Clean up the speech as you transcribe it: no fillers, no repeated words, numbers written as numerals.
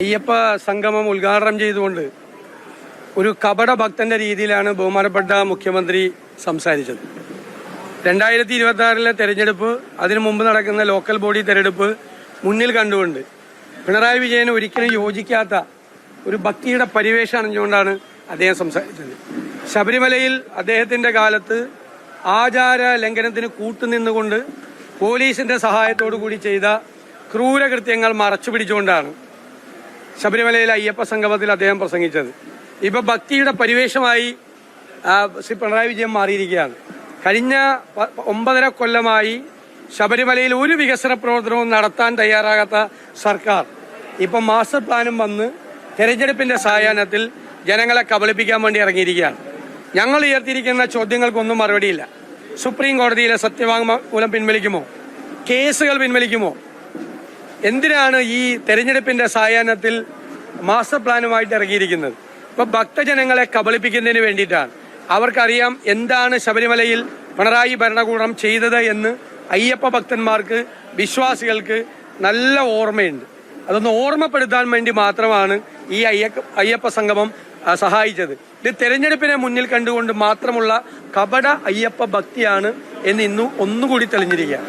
അയ്യപ്പ സംഗമം ഉദ്ഘാടനം ചെയ്തുകൊണ്ട് ഒരു കപട ഭക്തന്റെ രീതിയിലാണ് ബഹുമാനപ്പെട്ട മുഖ്യമന്ത്രി സംസാരിച്ചത്. 2026 തെരഞ്ഞെടുപ്പ്, അതിനു മുമ്പ് നടക്കുന്ന ലോക്കൽ ബോഡി തെരഞ്ഞെടുപ്പ് മുന്നിൽ കണ്ടുകൊണ്ട് പിണറായി വിജയന് ഒരിക്കലും യോജിക്കാത്ത ഒരു ഭക്തിയുടെ പരിവേഷം അണിഞ്ഞുകൊണ്ടാണ് അദ്ദേഹം സംസാരിച്ചത്. ശബരിമലയിൽ അദ്ദേഹത്തിന്റെ കാലത്ത് ആചാര ലംഘനത്തിന് കൂട്ടുനിന്നുകൊണ്ട് പോലീസിന്റെ സഹായത്തോടു കൂടി ചെയ്ത ക്രൂരകൃത്യങ്ങൾ മറച്ചു പിടിച്ചുകൊണ്ടാണ് ശബരിമലയിലെ അയ്യപ്പ സംഗമത്തിൽ അദ്ദേഹം പ്രസംഗിച്ചത്. ഇപ്പൊ ഭക്തിയുടെ പരിവേഷമായി ശ്രീ പിണറായി വിജയൻ മാറിയിരിക്കുകയാണ്. കഴിഞ്ഞ 9.5 കൊല്ലമായി ശബരിമലയിൽ ഒരു വികസന പ്രവർത്തനവും നടത്താൻ തയ്യാറാകാത്ത സർക്കാർ ഇപ്പൊ മാസ്റ്റർ പ്ലാനും വന്ന് തെരഞ്ഞെടുപ്പിന്റെ സായാഹ്നത്തിൽ ജനങ്ങളെ കബളിപ്പിക്കാൻ വേണ്ടി ഇറങ്ങിയിരിക്കുകയാണ്. ഞങ്ങൾ ഉയർത്തിയിരിക്കുന്ന ചോദ്യങ്ങൾക്കൊന്നും മറുപടിയില്ല. സുപ്രീം കോടതിയിലെ സത്യവാങ്മൂലം പിൻവലിക്കുമോ? കേസുകൾ പിൻവലിക്കുമോ? എന്തിനാണ് ഈ തെരഞ്ഞെടുപ്പിന്റെ സായാഹ്നത്തിൽ മാസ്റ്റർ പ്ലാനുമായിട്ട് ഇറങ്ങിയിരിക്കുന്നത്? ഇപ്പൊ ഭക്തജനങ്ങളെ കബളിപ്പിക്കുന്നതിന് വേണ്ടിയിട്ടാണ്. അവർക്കറിയാം എന്താണ് ശബരിമലയിൽ പിണറായി ഭരണകൂടം ചെയ്തത് എന്ന്. അയ്യപ്പ ഭക്തന്മാർക്ക്, വിശ്വാസികൾക്ക് നല്ല ഓർമ്മയുണ്ട്. അതൊന്ന് ഓർമ്മപ്പെടുത്താൻ വേണ്ടി മാത്രമാണ് ഈ അയ്യപ്പ സംഗമം സഹായിച്ചത്. ഇത് തെരഞ്ഞെടുപ്പിനെ മുന്നിൽ കണ്ടുകൊണ്ട് മാത്രമുള്ള കപട അയ്യപ്പ ഭക്തിയാണ് എന്ന് ഇന്നും ഒന്നുകൂടി തെളിഞ്ഞിരിക്കുക.